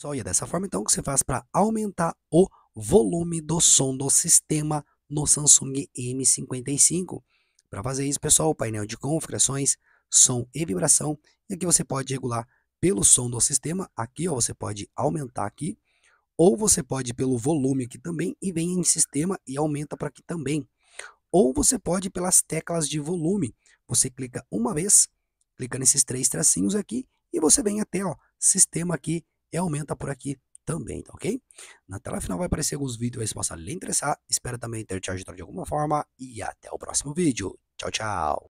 Só e é dessa forma então que você faz para aumentar o volume do som do sistema no Samsung M55. Para fazer isso, pessoal, o painel de configurações, som e vibração, e aqui você pode regular pelo som do sistema, aqui ó, você pode aumentar aqui, ou você pode ir pelo volume aqui também e vem em sistema e aumenta para aqui também. Ou você pode ir pelas teclas de volume, você clica uma vez, clica nesses três tracinhos aqui e você vem até ó, sistema aqui e aumenta por aqui também, tá ok? Na tela final vai aparecer alguns vídeos aí se possa lhe interessar, espero também ter te ajudado de alguma forma e até o próximo vídeo. Tchau, tchau!